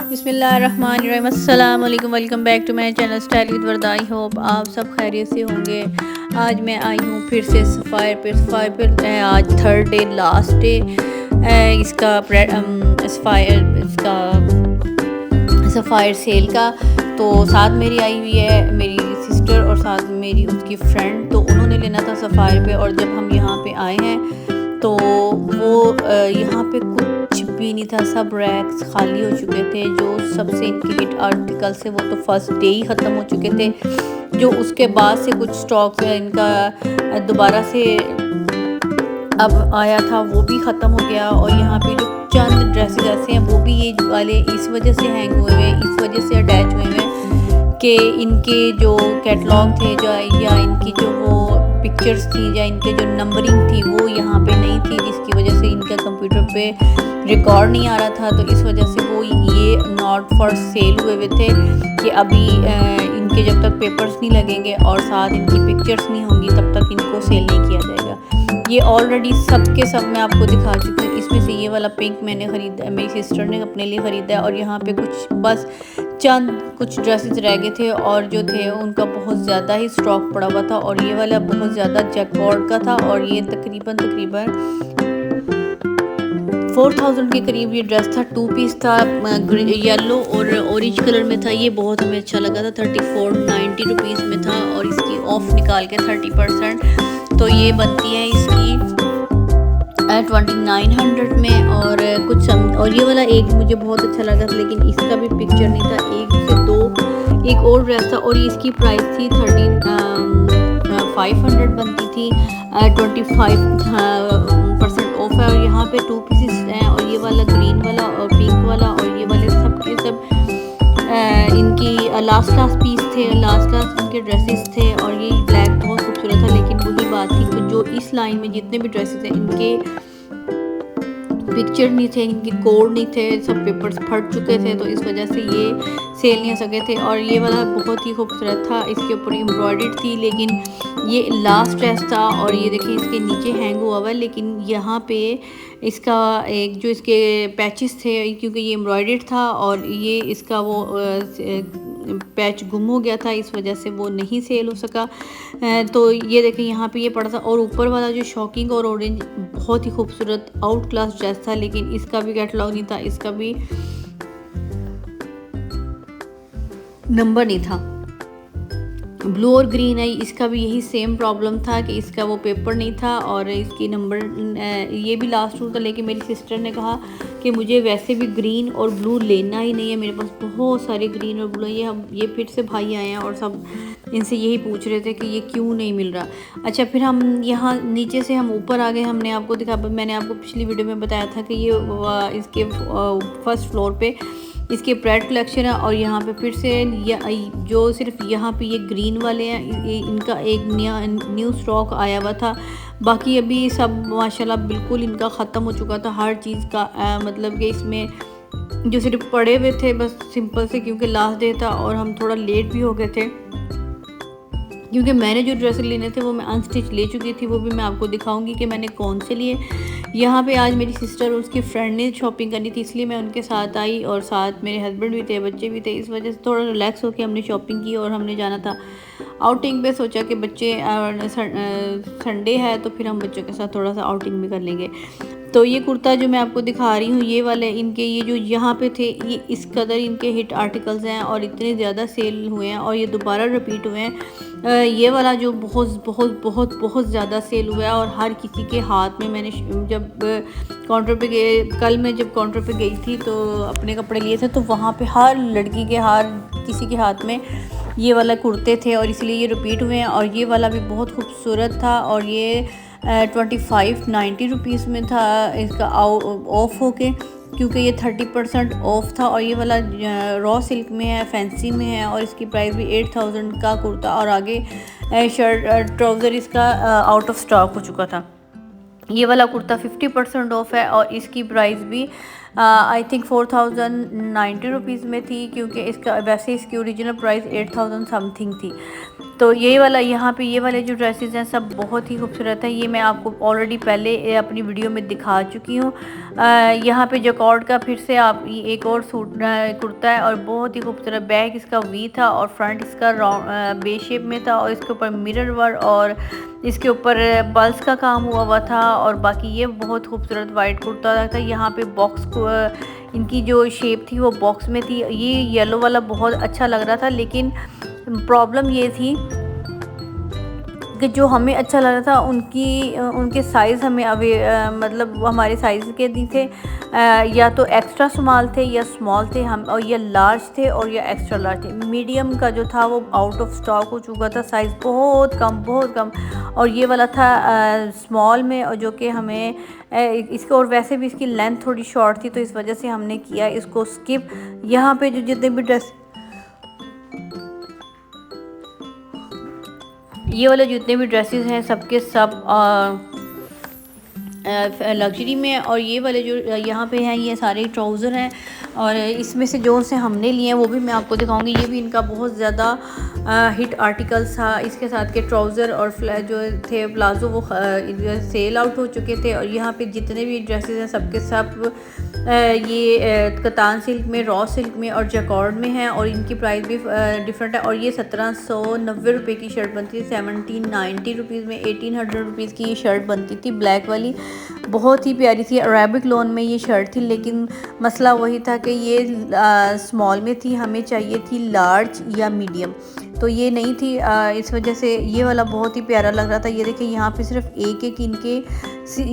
बिस्मिल्लाहिर्रहमानिर्रहीम, अस्सलाम वालेकुम, welcome back to my channel style with Warda. I hope आप सब खैरियत से होंगे। आज मैं आई हूँ फिर से सफ़ायर पे आज third day last day Sapphire sale का। तो साथ मेरी आई हुई है मेरी सिस्टर और साथ मेरी उसकी फ्रेंड। तो उन्होंने लेना था सफ़ायर पे, और जब हम यहाँ पे आए हैं तो वो यहाँ पे कुछ भी नहीं था, सब रैक्स खाली हो चुके थे। जो सबसे इनके हिट आर्टिकल्स थे वो तो फर्स्ट डे ही ख़त्म हो चुके थे। जो उसके बाद से कुछ स्टॉक इनका दोबारा से अब आया था वो भी ख़त्म हो गया। और यहाँ पे जो चंद ड्रेसेस ऐसे हैं वो भी ये वाले इस वजह से हैंग हुए हुए, इस वजह से अटैच हुए हुए कि इनके जो कैटलॉग थे या इनकी जो वो पिक्चर्स थी या इनके जो नंबरिंग थी वो यहाँ पे नहीं थी, जिसकी वजह से इनका कंप्यूटर पे रिकॉर्ड नहीं आ रहा था। तो इस वजह से वो ये नॉट फॉर सेल हुए हुए थे कि अभी इनके जब तक पेपर्स नहीं लगेंगे और साथ इनकी पिक्चर्स नहीं होंगी तब तक इनको सेल नहीं किया जाएगा। ये ऑलरेडी सब के सब मैं आपको दिखा चुकी हूँ। इसमें से ये वाला पिंक मैंने ख़रीदा, मेरी सिस्टर ने अपने लिए ख़रीदा है। और यहाँ पे कुछ चंद कुछ ड्रेसेस रह गए थे और जो थे उनका बहुत ज़्यादा ही स्टॉक पड़ा हुआ था। और ये वाला बहुत ज़्यादा जैकपॉट का था और ये तकरीबन 4000 के करीब ये ड्रेस था। 2 पीस था, येलो और ऑरेंज कलर में था। ये बहुत हमें अच्छा लगा था। 3490 रुपीज़ में था और इसकी ऑफ निकाल के 30%, तो ये बनती है इसकी 2900 में। और ये वाला एक मुझे बहुत अच्छा लगा था, लेकिन इसका भी पिक्चर नहीं था। एक और ड्रेस था और इसकी प्राइस थी 500 बनती थी। 25% ऑफ है। और यहाँ पे 2 पीसेस हैं, और ये वाला ग्रीन वाला और पिंक वाला, और ये वाले सब के सब इनकी लास्ट पीस थे, लास्ट इनके ड्रेसेस थे। और ये ब्लैक बहुत खूबसूरत था, लेकिन वही बात थी कि जो इस लाइन में जितने भी ड्रेसेस हैं इनके पिक्चर नहीं थे, इनके कोड नहीं थे, सब पेपर्स फट चुके थे। तो इस वजह से ये सेल नहीं हो सके थे। और ये वाला बहुत ही खूबसूरत था, इसके ऊपर एम्ब्रॉयडर्ड थी, लेकिन ये लास्ट ड्रेस था। और ये देखिए इसके नीचे हैंग हुआ हुआ है, लेकिन यहाँ पे इसका एक जो इसके पैचेस थे, क्योंकि ये एम्ब्रॉयडर्ड था और ये इसका वो पैच गुम हो गया था, इस वजह से वो नहीं सेल हो सका। तो ये देखें यहाँ पे ये पड़ा था। और ऊपर वाला जो शॉकिंग और ऑरेंज बहुत ही खूबसूरत आउट क्लास ड्रेस था, लेकिन इसका भी कैटलॉग नहीं था, इसका भी नंबर नहीं था। ब्लू और ग्रीन है, इसका भी यही सेम प्रॉब्लम था कि इसका वो पेपर नहीं था और इसकी नंबर ये भी लास्ट रूल था। लेकिन मेरी सिस्टर ने कहा कि मुझे वैसे भी ग्रीन और ब्लू लेना ही नहीं है, मेरे पास बहुत सारे ग्रीन और ब्लू। ये फिर से भाई आए हैं और सब इनसे यही पूछ रहे थे कि ये क्यों नहीं मिल रहा। अच्छा, फिर हम यहाँ नीचे से हम ऊपर आ गए। मैंने आपको पिछली वीडियो में बताया था कि ये इसके फर्स्ट फ्लोर पे इसके ब्राइड कलेक्शन है। और यहाँ पे फिर से जो सिर्फ यहाँ पे ये ग्रीन वाले हैं, इनका एक न्यू स्टॉक आया हुआ था। बाकी अभी सब माशाल्लाह बिल्कुल इनका ख़त्म हो चुका था हर चीज़ का। मतलब कि इसमें जो सिर्फ पड़े हुए थे बस सिंपल से, क्योंकि लास्ट डे था और हम थोड़ा लेट भी हो गए थे, क्योंकि मैंने जो ड्रेस लेने थे वो मैं अनस्टिच ले चुकी थी। वो भी मैं आपको दिखाऊंगी कि मैंने कौन से लिए। यहाँ पे आज मेरी सिस्टर और उसकी फ्रेंड ने शॉपिंग करनी थी, इसलिए मैं उनके साथ आई और साथ मेरे हस्बैंड भी थे, बच्चे भी थे। इस वजह से थोड़ा रिलैक्स होकर हमने शॉपिंग की और हमने जाना था आउटिंग पे। सोचा कि बच्चे संडे है तो फिर हम बच्चों के साथ थोड़ा सा आउटिंग भी कर लेंगे। तो ये कुर्ता जो मैं आपको दिखा रही हूँ, ये वाले इनके ये जो यहाँ पे थे, ये इस कदर इनके हिट आर्टिकल्स हैं और इतने ज़्यादा सेल हुए हैं और ये दोबारा रिपीट हुए हैं। ये वाला जो बहुत बहुत बहुत बहुत ज़्यादा सेल हुआ है और हर किसी के हाथ में, मैंने जब काउंटर पे गए, कल मैं जब काउंटर पे गई थी तो अपने कपड़े लिए थे, तो वहाँ पे हर लड़की के हर किसी के हाथ में ये वाला कुर्ते थे और इसलिए ये रिपीट हुए हैं। और ये वाला भी बहुत खूबसूरत था और ये 2590 रुपीज़ में था इसका ऑफ होके, क्योंकि ये 30% ऑफ था। और ये वाला रॉ सिल्क में है, फैंसी में है और इसकी प्राइस भी 8000 का कुर्ता। और आगे शर्ट ट्राउज़र इसका आउट ऑफ स्टॉक हो चुका था। ये वाला कुर्ता 50% ऑफ है और इसकी प्राइस भी आई थिंक 4090 रुपीज़ में थी, क्योंकि इसका वैसे इसकी ओरिजिनल प्राइस 8000 समथिंग थी। तो ये वाला यहाँ पे ये वाले जो ड्रेसेस हैं सब बहुत ही खूबसूरत है। ये मैं आपको ऑलरेडी पहले अपनी वीडियो में दिखा चुकी हूँ। यहाँ पे जकॉर्ड का फिर से आप एक और सूट कुर्ता है और बहुत ही खूबसूरत। बैक इसका वी था और फ्रंट इसका राउंड बे शेप में था और इसके ऊपर मिरर वर्क और इसके ऊपर पल्स का काम हुआ था। और बाकी ये बहुत खूबसूरत वाइट कुर्ता था। यहाँ पे बॉक्स को इनकी जो शेप थी वो बॉक्स में थी। ये येलो वाला बहुत अच्छा लग रहा था, लेकिन प्रॉब्लम ये थी कि जो हमें अच्छा लग रहा था उनके साइज़ हमें मतलब हमारे साइज़ के नहीं थे। या तो एक्स्ट्रा स्मॉल थे या स्मॉल थे हम, और या लार्ज थे और या एक्स्ट्रा लार्ज थे। मीडियम का जो था वो आउट ऑफ स्टॉक हो चुका था, साइज़ बहुत कम। और ये वाला था स्मॉल में, और जो कि हमें इसको, और वैसे भी इसकी लेंथ थोड़ी शॉर्ट थी तो इस वजह से हमने किया इसको स्किप। यहाँ पे जो जितने भी ड्रेस ये वाले जितने भी ड्रेसेस हैं सबके सब लग्जरी में। और ये वाले जो यहाँ पे हैं ये सारे ट्राउज़र हैं, और इसमें से जो से हमने लिए हैं वो भी मैं आपको दिखाऊंगी। ये भी इनका बहुत ज़्यादा हिट आर्टिकल्स था। इसके साथ के ट्राउज़र और जो थे प्लाजो वो सेल आउट हो चुके थे। और यहाँ पे जितने भी ड्रेसेस हैं सबके सब ये कतान सिल्क में, रॉ सिल्क में और जकॉर्ड में हैं, और इनकी प्राइस भी डिफरेंट है। और ये 1790 रुपये की शर्ट बनती थी, 1790 रुपीज़ में 1800 रुपीज़ की ये शर्ट बनती थी। ब्लैक वाली बहुत ही प्यारी थी, अरेबिक लोन में ये शर्ट थी, लेकिन मसला वही था कि ये स्मॉल में थी, हमें चाहिए थी लार्ज या मीडियम, तो ये नहीं थी। इस वजह से ये वाला बहुत ही प्यारा लग रहा था। ये देखिए यहाँ पे सिर्फ एक इनके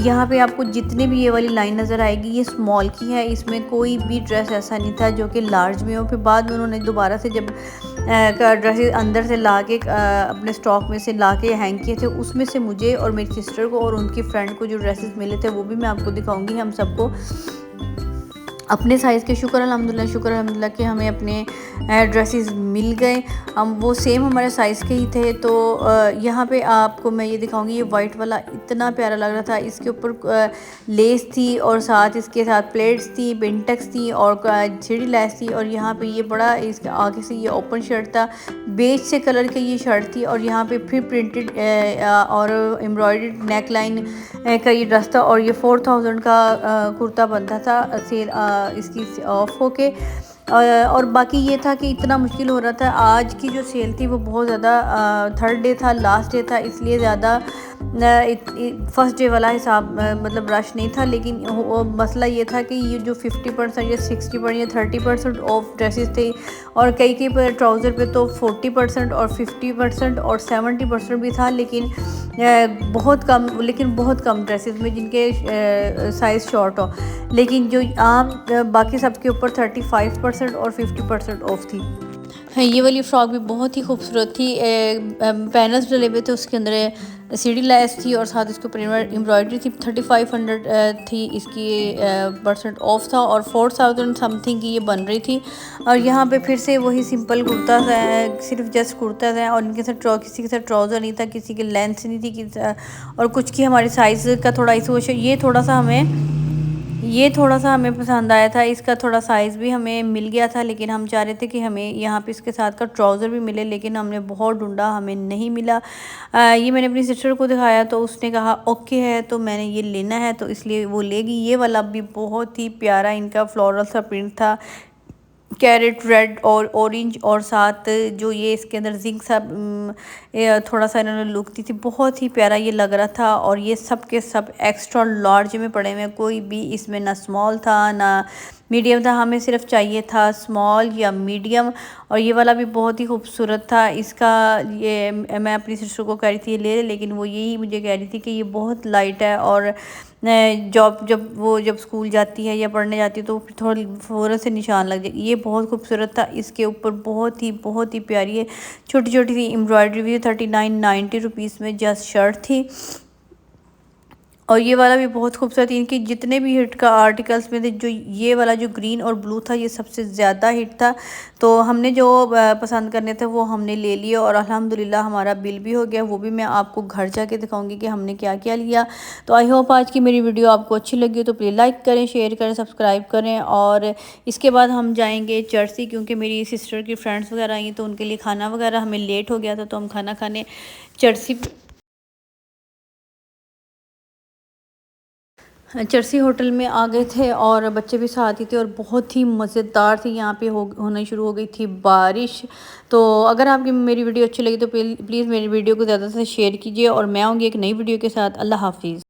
यहाँ पे आपको जितने भी ये वाली लाइन नज़र आएगी ये स्मॉल की है। इसमें कोई भी ड्रेस ऐसा नहीं था जो कि लार्ज में हो। फिर बाद में उन्होंने दोबारा से जब ड्रेसेस अंदर से ला के अपने स्टॉक में से ला के हैंग किए थे, उसमें से मुझे और मेरी सिस्टर को और उनकी फ्रेंड को जो ड्रेसेस मिले थे वो भी मैं आपको दिखाऊंगी। हम सबको अपने साइज़ के शुक्र अल्हम्दुलिल्लाह कि हमें अपने ड्रेसेस मिल गए। हम वो सेम हमारे साइज़ के ही थे। तो यहाँ पे आपको मैं ये दिखाऊंगी। ये वाइट वाला इतना प्यारा लग रहा था। इसके ऊपर लेस थी और साथ इसके साथ प्लेट्स थी, बेंटेक्स थी और छिड़ी लेस थी। और यहाँ पे ये बड़ा इसके आगे से ये ओपन शर्ट था, बेज से कलर की ये शर्ट थी। और यहाँ पे फिर प्रिंटेड और एम्ब्रॉयडर्ड नेक लाइन का ये ड्रेस था। और ये 4000 का कुर्ता बनता था सेल इसकी ऑफ होके। और बाकी ये था कि इतना मुश्किल हो रहा था। आज की जो सेल थी वो बहुत ज़्यादा थर्ड डे था, लास्ट डे था, इसलिए ज़्यादा फर्स्ट डे वाला हिसाब मतलब रश नहीं था। लेकिन मसला ये था कि ये जो 50% या 60% या 30% ऑफ ड्रेसेस थे, और कई ट्राउज़र पे तो 40% और 50% और 70% भी था। लेकिन बहुत कम ड्रेसेस में जिनके साइज़ शॉर्ट हो। लेकिन जो आम बाकी सबके ऊपर 35% और 50% ऑफ थी। हाँ, ये वाली फ़्रॉक भी बहुत ही खूबसूरत थी। पैनल्स डले हुए थे, उसके अंदर सीढ़ी लैस थी और साथ इसके ऊपर एम्ब्रॉयडरी थी। 3500 थी इसकी परसेंट ऑफ था, और 4000 समथिंग की ये बन रही थी। और यहाँ पे फिर से वही सिंपल कुर्ता था, सिर्फ जस्ट कुर्ता था। और इनके साथ किसी के साथ ट्राउज़र नहीं था, किसी की लेंथ नहीं थी, और कुछ की हमारे साइज़ का थोड़ा इशू। ये थोड़ा सा हमें पसंद आया था। इसका थोड़ा साइज़ भी हमें मिल गया था, लेकिन हम चाह रहे थे कि हमें यहाँ पे इसके साथ का ट्राउज़र भी मिले, लेकिन हमने बहुत ढूंढा, हमें नहीं मिला। ये मैंने अपनी सिस्टर को दिखाया तो उसने कहा ओके है, तो मैंने ये लेना है तो इसलिए वो लेगी। ये वाला भी बहुत ही प्यारा इनका फ्लोरल सा प्रिंट था, कैरेट रेड और ऑरेंज, और साथ जो ये इसके अंदर जिंक सा थोड़ा सा इन्होंने लुक दी थी, बहुत ही प्यारा ये लग रहा था। और ये सब के सब एक्स्ट्रा लार्ज में पड़े हुए, कोई भी इसमें ना स्मॉल था ना मीडियम था। हमें सिर्फ चाहिए था स्मॉल या मीडियम। और ये वाला भी बहुत ही खूबसूरत था। इसका ये मैं अपनी सिस्टर को कह रही थी ये ले, लेकिन वो यही मुझे कह रही थी कि ये बहुत लाइट है, और जब स्कूल जाती है या पढ़ने जाती है तो थोड़ी फ़ौरन से निशान लग जाए। ये बहुत खूबसूरत था। इसके ऊपर बहुत ही प्यारी है छोटी छोटी सी एम्ब्रॉयडरी भी। 3990 रुपीज़ में जस्ट शर्ट थी। और ये वाला भी बहुत खूबसूरत, इनकी जितने भी हिट का आर्टिकल्स में थे, जो ये वाला जो ग्रीन और ब्लू था ये सबसे ज़्यादा हिट था। तो हमने जो पसंद करने थे वो हमने ले लिए और अल्हम्दुलिल्लाह हमारा बिल भी हो गया। वो भी मैं आपको घर जाके दिखाऊंगी कि हमने क्या क्या लिया। तो आई होप आज की मेरी वीडियो आपको अच्छी लगी हो तो प्लीज़ लाइक करें, शेयर करें, सब्सक्राइब करें। और इसके बाद हम जाएँगे चर्सी, क्योंकि मेरी सिस्टर की फ्रेंड्स वगैरह आई तो उनके लिए खाना वगैरह हमें लेट हो गया था, तो हम खाना खाने चर्सी चर्सी होटल में आ गए थे और बच्चे भी साथ ही थे और बहुत ही मज़ेदार थी। यहाँ पे होना शुरू हो गई थी बारिश। तो अगर आपकी मेरी वीडियो अच्छी लगी तो प्लीज़ मेरी वीडियो को ज़्यादा से शेयर कीजिए और मैं आऊँगी एक नई वीडियो के साथ। अल्लाह हाफ़िज़।